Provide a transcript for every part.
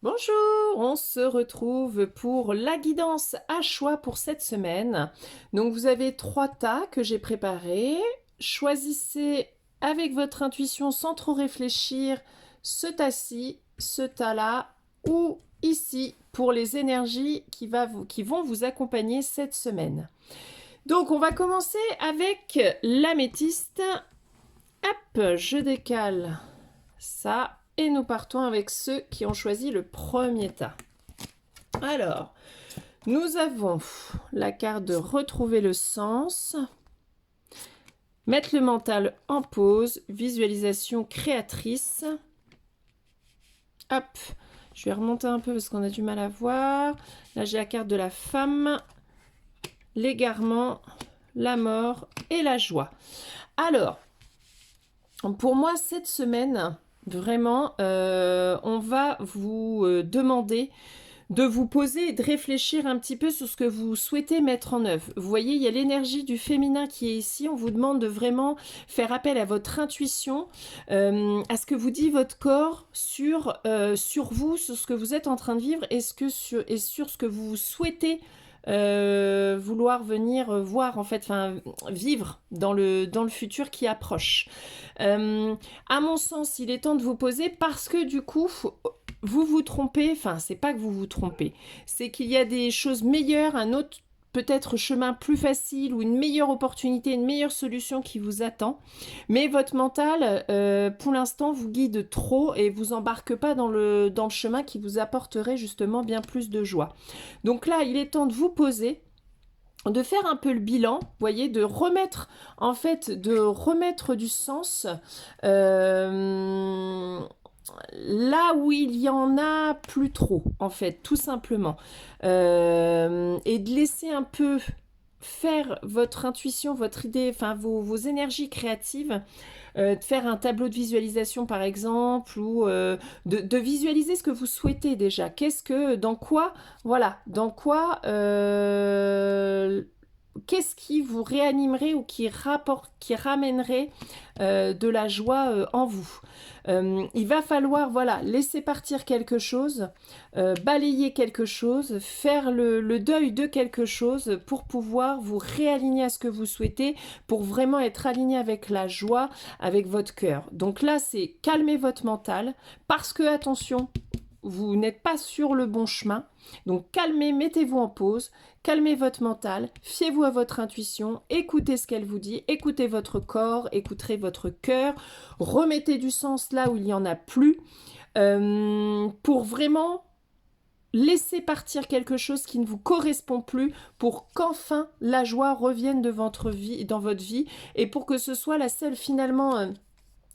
Bonjour, on se retrouve pour la guidance à choix pour cette semaine. Donc vous avez 3 tas que j'ai préparés. Choisissez avec votre intuition sans trop réfléchir ce tas-ci, ce tas-là ou ici pour les énergies qui vont vous accompagner cette semaine. Donc on va commencer avec l'améthyste. Hop, je décale ça. Et nous partons avec ceux qui ont choisi le premier tas. Alors, nous avons la carte de retrouver le sens, mettre le mental en pause, visualisation créatrice. Hop, je vais remonter un peu parce qu'on a du mal à voir. Là, j'ai la carte de la femme, l'égarement, la mort et la joie. Alors, pour moi, cette semaine, vraiment, on va vous demander de vous poser et de réfléchir un petit peu sur ce que vous souhaitez mettre en œuvre. Vous voyez, il y a l'énergie du féminin qui est ici. On vous demande de vraiment faire appel à votre intuition, à ce que vous dit votre corps sur vous, sur ce que vous êtes en train de vivre et sur ce que vous souhaitez vouloir venir voir, en fait, enfin vivre dans le futur qui approche. À mon sens, il est temps de vous poser parce que du coup, vous vous trompez, enfin c'est pas que vous vous trompez, c'est qu'il y a des choses meilleures, un autre peut-être chemin plus facile ou une meilleure opportunité, une meilleure solution qui vous attend. Mais votre mental, pour l'instant, vous guide trop et vous embarque pas dans le chemin qui vous apporterait justement bien plus de joie. Donc là, il est temps de vous poser, de faire un peu le bilan, vous voyez, de remettre, en fait, du sens là où il y en a plus trop, en fait, tout simplement. Et de laisser un peu faire votre intuition, votre idée, enfin vos énergies créatives, de faire un tableau de visualisation par exemple, ou de visualiser ce que vous souhaitez déjà. Dans quoi, qu'est-ce qui vous réanimerait ou qui ramènerait de la joie en vous. Il va falloir laisser partir quelque chose, balayer quelque chose, faire le deuil de quelque chose pour pouvoir vous réaligner à ce que vous souhaitez, pour vraiment être aligné avec la joie, avec votre cœur. Donc là, c'est calmer votre mental parce que, attention, vous n'êtes pas sur le bon chemin. Donc calmez, mettez-vous en pause, calmez votre mental, fiez-vous à votre intuition, écoutez ce qu'elle vous dit, écoutez votre corps, écoutez votre cœur, remettez du sens là où il n'y en a plus, pour vraiment laisser partir quelque chose qui ne vous correspond plus, pour qu'enfin la joie revienne dans votre vie, et pour que ce soit la seule finalement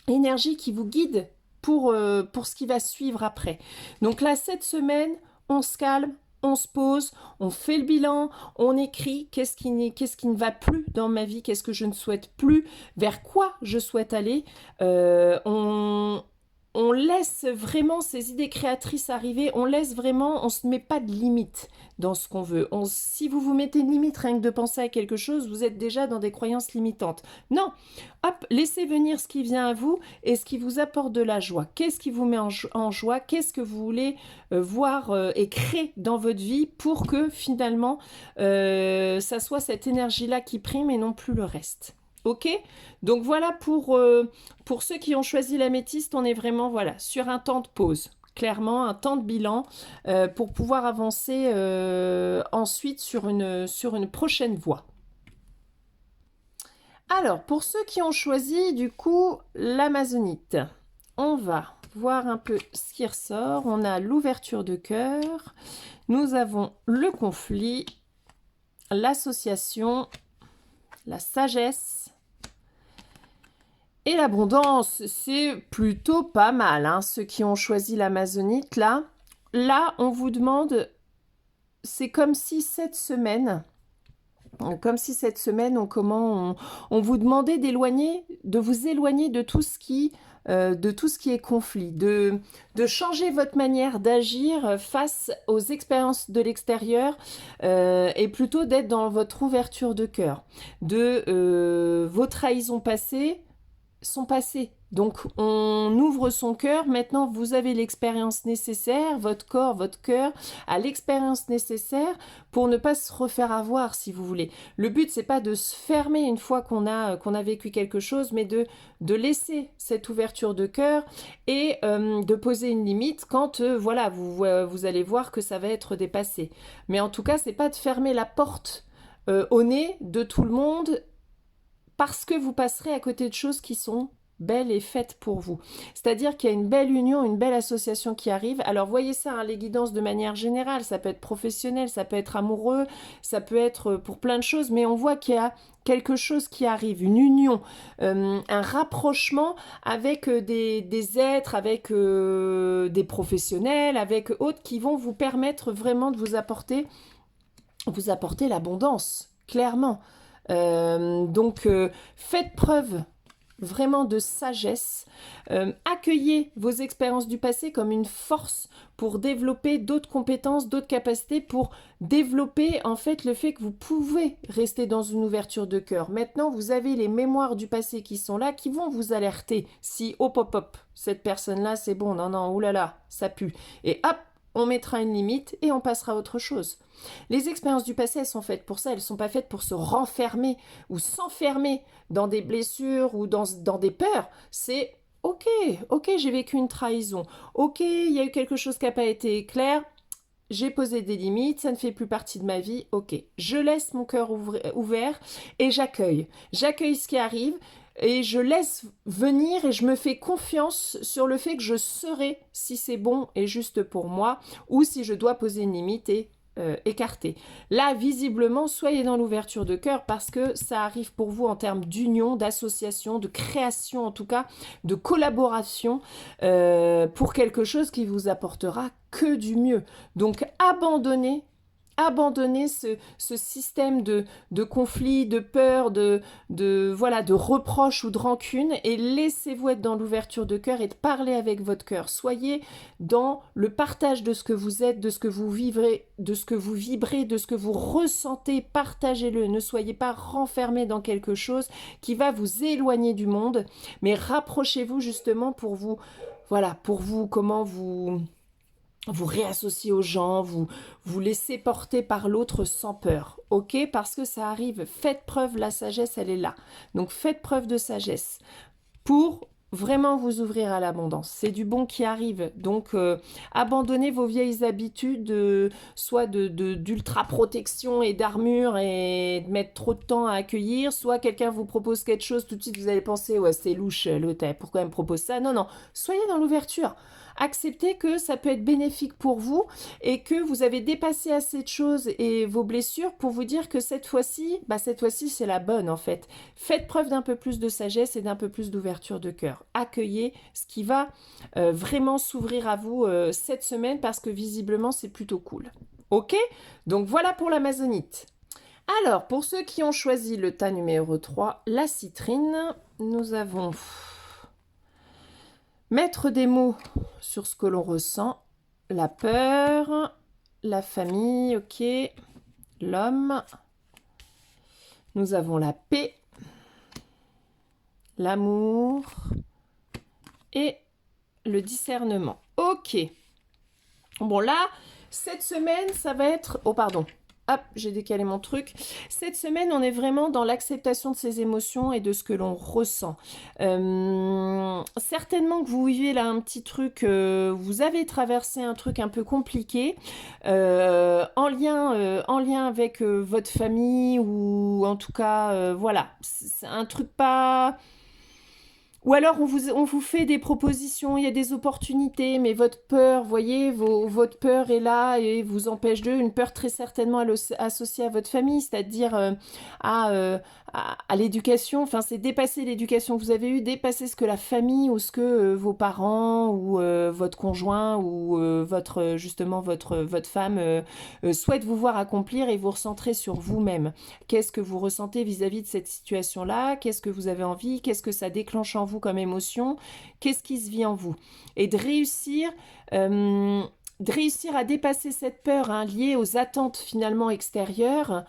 énergie qui vous guide pour ce qui va suivre après. Donc là, cette semaine, on se calme, on se pose, on fait le bilan, on écrit qu'est-ce qui ne va plus dans ma vie, qu'est-ce que je ne souhaite plus, vers quoi je souhaite aller. On laisse vraiment ces idées créatrices arriver, on ne se met pas de limite dans ce qu'on veut. Si vous vous mettez une limite rien que de penser à quelque chose, vous êtes déjà dans des croyances limitantes. Non, hop, laissez venir ce qui vient à vous et ce qui vous apporte de la joie. Qu'est-ce qui vous met en joie? Qu'est-ce que vous voulez voir et créer dans votre vie pour que finalement ça soit cette énergie-là qui prime et non plus le reste. Ok, donc voilà pour ceux qui ont choisi l'améthyste, on est vraiment sur un temps de pause, clairement un temps de bilan pour pouvoir avancer ensuite sur une prochaine voie. Alors, pour ceux qui ont choisi du coup l'amazonite, on va voir un peu ce qui ressort. On a l'ouverture de cœur, nous avons le conflit, l'association, la sagesse et l'abondance. C'est plutôt pas mal, hein, ceux qui ont choisi l'amazonite. Là, on vous demande, c'est comme si cette semaine, on vous demandait de vous éloigner de tout ce qui est conflit, de changer votre manière d'agir face aux expériences de l'extérieur et plutôt d'être dans votre ouverture de cœur. Vos trahisons passées sont passées. Donc, on ouvre son cœur. Maintenant, vous avez l'expérience nécessaire, votre corps, votre cœur a l'expérience nécessaire pour ne pas se refaire avoir, si vous voulez. Le but, c'est pas de se fermer une fois qu'on a vécu quelque chose, mais de laisser cette ouverture de cœur et de poser une limite quand, voilà, vous allez voir que ça va être dépassé. Mais en tout cas, c'est pas de fermer la porte au nez de tout le monde parce que vous passerez à côté de choses qui sont belle et faite pour vous. C'est-à-dire qu'il y a une belle union, une belle association qui arrive. Alors voyez ça, hein, les guidances de manière générale, ça peut être professionnel, ça peut être amoureux, ça peut être pour plein de choses, mais on voit qu'il y a quelque chose qui arrive, une union, un rapprochement avec des êtres, avec des professionnels, avec autres qui vont vous permettre vraiment de vous apporter l'abondance, clairement. Donc faites preuve vraiment de sagesse. Accueillez vos expériences du passé comme une force pour développer d'autres compétences, d'autres capacités, pour développer en fait le fait que vous pouvez rester dans une ouverture de cœur. Maintenant, vous avez les mémoires du passé qui sont là, qui vont vous alerter si hop hop hop, cette personne-là c'est bon, non non, oulala, ça pue. Et hop, on mettra une limite et on passera à autre chose. Les expériences du passé, elles sont faites pour ça, elles ne sont pas faites pour se renfermer ou s'enfermer dans des blessures ou dans des peurs. C'est ok, j'ai vécu une trahison, ok, il y a eu quelque chose qui n'a pas été clair, j'ai posé des limites, ça ne fait plus partie de ma vie, ok. Je laisse mon cœur ouvert et j'accueille ce qui arrive, et je laisse venir et je me fais confiance sur le fait que je saurai si c'est bon et juste pour moi ou si je dois poser une limite et écarter. Là, visiblement, soyez dans l'ouverture de cœur parce que ça arrive pour vous en termes d'union, d'association, de création en tout cas, de collaboration pour quelque chose qui vous apportera que du mieux. Donc, abandonnez ce système de conflit, de peur, de reproche ou de rancune et laissez-vous être dans l'ouverture de cœur et de parler avec votre cœur. Soyez dans le partage de ce que vous êtes, de ce que vous vivrez, de ce que vous vibrez, de ce que vous ressentez. Partagez-le. Ne soyez pas renfermés dans quelque chose qui va vous éloigner du monde, mais rapprochez-vous justement pour vous, comment vous réassociez aux gens, vous laissez porter par l'autre sans peur, ok? Parce que ça arrive, faites preuve, la sagesse, elle est là. Donc faites preuve de sagesse pour vraiment vous ouvrir à l'abondance. C'est du bon qui arrive. Donc abandonnez vos vieilles habitudes, soit d'ultra protection et d'armure et de mettre trop de temps à accueillir, soit quelqu'un vous propose quelque chose, tout de suite vous allez penser, ouais c'est louche l'autre, pourquoi elle me propose ça? Non, non, soyez dans l'ouverture. Acceptez que ça peut être bénéfique pour vous et que vous avez dépassé assez de choses et vos blessures pour vous dire que cette fois-ci, c'est la bonne en fait. Faites preuve d'un peu plus de sagesse et d'un peu plus d'ouverture de cœur. Accueillez ce qui va vraiment s'ouvrir à vous cette semaine parce que visiblement c'est plutôt cool. Ok? Donc voilà pour l'amazonite. Alors, pour ceux qui ont choisi le tas numéro 3, la citrine, nous avons mettre des mots sur ce que l'on ressent, la peur, la famille, ok, l'homme, nous avons la paix, l'amour et le discernement. Ok. Bon là, cette semaine, ça va être... Oh pardon. Hop, j'ai décalé mon truc. Cette semaine, on est vraiment dans l'acceptation de ses émotions et de ce que l'on ressent. Certainement que vous vivez là un petit truc, vous avez traversé un truc un peu compliqué, en lien avec votre famille ou en tout cas, voilà, c'est un truc pas... Ou alors on vous fait des propositions, il y a des opportunités, mais votre peur, voyez, votre peur est là et vous empêche une peur très certainement associée à votre famille, c'est-à-dire à l'éducation, enfin c'est dépasser l'éducation que vous avez eue, dépasser ce que la famille ou ce que vos parents ou votre conjoint ou votre femme souhaite vous voir accomplir et vous recentrer sur vous-même. Qu'est-ce que vous ressentez vis-à-vis de cette situation-là? Qu'est-ce que vous avez envie? Qu'est-ce que ça déclenche en vous comme émotion? Qu'est-ce qui se vit en vous? Et de réussir à dépasser cette peur liée aux attentes finalement extérieures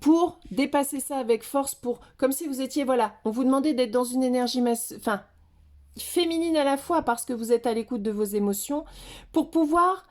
pour dépasser ça avec force, pour comme si vous étiez, voilà, on vous demandait d'être dans une énergie enfin, féminine à la fois parce que vous êtes à l'écoute de vos émotions, pour pouvoir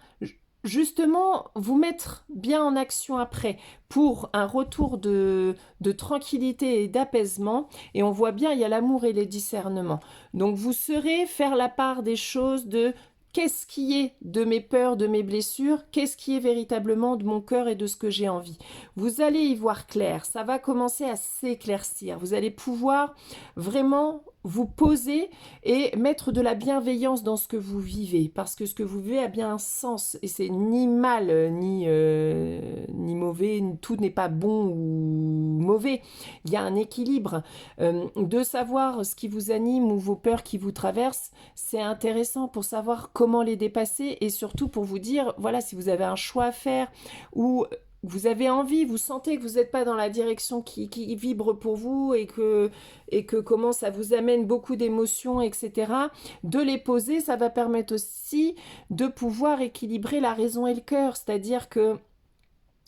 justement vous mettre bien en action après, pour un retour de tranquillité et d'apaisement. Et on voit bien, il y a l'amour et les discernements. Donc vous saurez faire la part des choses, de qu'est-ce qui est de mes peurs, de mes blessures, qu'est-ce qui est véritablement de mon cœur et de ce que j'ai envie. Vous allez y voir clair, ça va commencer à s'éclaircir. Vous allez pouvoir vraiment vous poser et mettre de la bienveillance dans ce que vous vivez, parce que ce que vous vivez a bien un sens, et c'est ni mal, ni mauvais, tout n'est pas bon ou mauvais, il y a un équilibre. De savoir ce qui vous anime ou vos peurs qui vous traversent, c'est intéressant pour savoir comment les dépasser, et surtout pour vous dire, voilà, si vous avez un choix à faire, ou vous avez envie, vous sentez que vous n'êtes pas dans la direction qui vibre pour vous, et que comment ça vous amène beaucoup d'émotions, etc., de les poser, ça va permettre aussi de pouvoir équilibrer la raison et le cœur. C'est-à-dire que,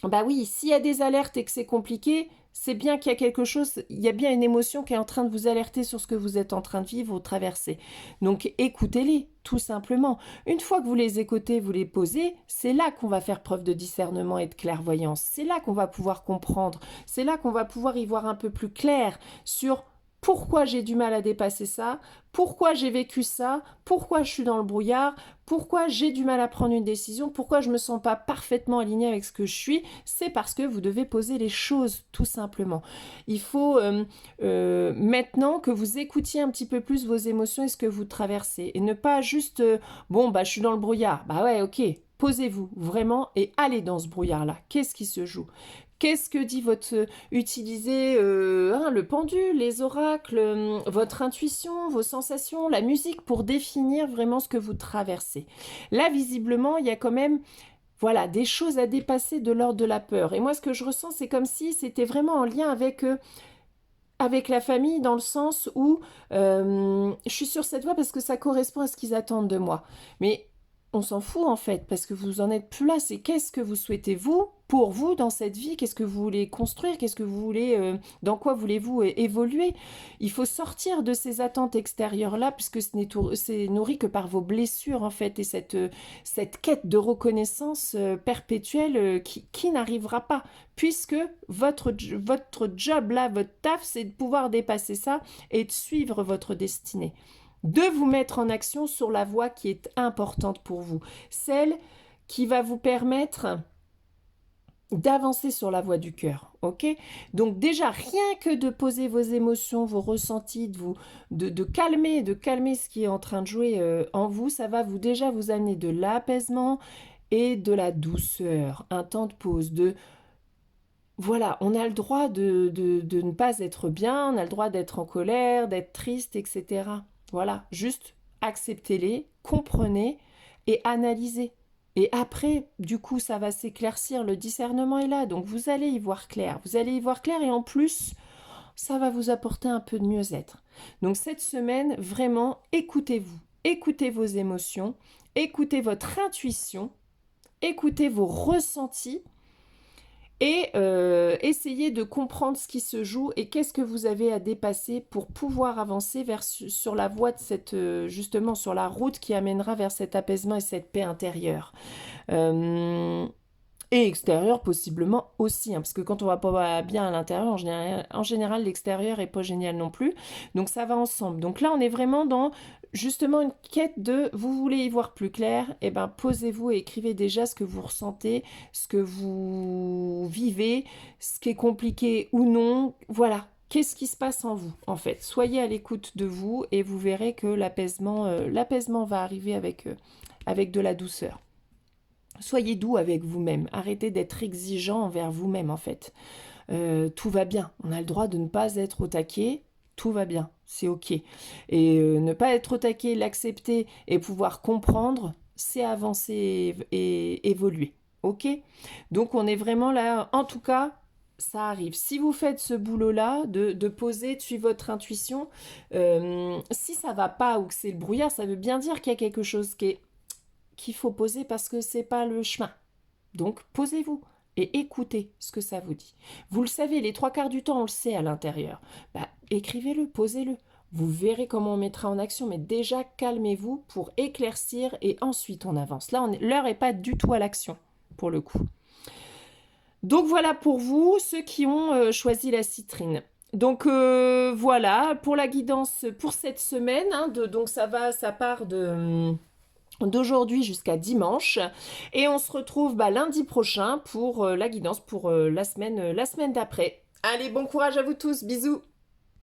bah oui, s'il y a des alertes et que c'est compliqué, c'est bien qu'il y a quelque chose, il y a bien une émotion qui est en train de vous alerter sur ce que vous êtes en train de vivre ou traverser. Donc écoutez-les, tout simplement. Une fois que vous les écoutez, vous les posez, c'est là qu'on va faire preuve de discernement et de clairvoyance. C'est là qu'on va pouvoir comprendre. C'est là qu'on va pouvoir y voir un peu plus clair sur pourquoi j'ai du mal à dépasser ça, pourquoi j'ai vécu ça, pourquoi je suis dans le brouillard, pourquoi j'ai du mal à prendre une décision, pourquoi je ne me sens pas parfaitement alignée avec ce que je suis. C'est parce que vous devez poser les choses, tout simplement. Il faut maintenant que vous écoutiez un petit peu plus vos émotions et ce que vous traversez, et ne pas juste bon, bah je suis dans le brouillard, bah ouais, ok. Posez-vous vraiment et allez dans ce brouillard-là. Qu'est-ce qui se joue? Qu'est-ce que dit votre... Utilisez le pendule, les oracles, votre intuition, vos sensations, la musique pour définir vraiment ce que vous traversez. Là, visiblement, il y a quand même, voilà, des choses à dépasser de l'ordre de la peur. Et moi, ce que je ressens, c'est comme si c'était vraiment en lien avec la famille, dans le sens où je suis sur cette voie parce que ça correspond à ce qu'ils attendent de moi. Mais on s'en fout en fait, parce que vous en êtes plus là. C'est qu'est-ce que vous souhaitez vous, pour vous, dans cette vie? Qu'est-ce que vous voulez construire? Qu'est-ce que vous voulez, dans quoi voulez-vous évoluer? Il faut sortir de ces attentes extérieures-là, puisque c'est nourri que par vos blessures en fait, et cette quête de reconnaissance perpétuelle qui n'arrivera pas, puisque votre job là, votre taf, c'est de pouvoir dépasser ça et de suivre votre destinée, de vous mettre en action sur la voie qui est importante pour vous, celle qui va vous permettre d'avancer sur la voie du cœur, ok? Donc déjà, rien que de poser vos émotions, vos ressentis, de calmer ce qui est en train de jouer en vous, ça va déjà vous amener de l'apaisement et de la douceur, un temps de pause, voilà, on a le droit de ne pas être bien, on a le droit d'être en colère, d'être triste, etc. Voilà, juste acceptez-les, comprenez et analysez. Et après, du coup, ça va s'éclaircir, le discernement est là, donc vous allez y voir clair. Vous allez y voir clair, et en plus, ça va vous apporter un peu de mieux-être. Donc cette semaine, vraiment, écoutez-vous, écoutez vos émotions, écoutez votre intuition, écoutez vos ressentis, et essayez de comprendre ce qui se joue et qu'est-ce que vous avez à dépasser pour pouvoir avancer sur la voie de justement sur la route qui amènera vers cet apaisement et cette paix intérieure. Et extérieur possiblement aussi, hein, parce que quand on va pas bien à l'intérieur, en général l'extérieur est pas génial non plus, donc ça va ensemble. Donc là on est vraiment dans justement une quête de, vous voulez y voir plus clair, et ben posez-vous et écrivez déjà ce que vous ressentez, ce que vous vivez, ce qui est compliqué ou non, voilà. Qu'est-ce qui se passe en vous, en fait? Soyez à l'écoute de vous et vous verrez que l'apaisement va arriver avec de la douceur. Soyez doux avec vous-même. Arrêtez d'être exigeant envers vous-même, en fait. Tout va bien. On a le droit de ne pas être au taquet. Tout va bien. C'est OK. Et ne pas être au taquet, l'accepter et pouvoir comprendre, c'est avancer et évoluer. OK? Donc, on est vraiment là. En tout cas, ça arrive. Si vous faites ce boulot-là, de poser, de suivre votre intuition, si ça va pas ou que c'est le brouillard, ça veut bien dire qu'il y a quelque chose qu'il faut poser, parce que c'est pas le chemin. Donc posez-vous, et écoutez ce que ça vous dit. Vous le savez, les 3/4 du temps, on le sait à l'intérieur. Bah, écrivez-le, posez-le. Vous verrez comment on mettra en action, mais déjà, calmez-vous pour éclaircir et ensuite on avance. Là, l'heure n'est pas du tout à l'action, pour le coup. Donc voilà pour vous, ceux qui ont choisi la citrine. Donc voilà, pour la guidance pour cette semaine, hein, donc ça part d'aujourd'hui jusqu'à dimanche. Et on se retrouve lundi prochain pour la guidance pour la semaine d'après. Allez, bon courage à vous tous, bisous!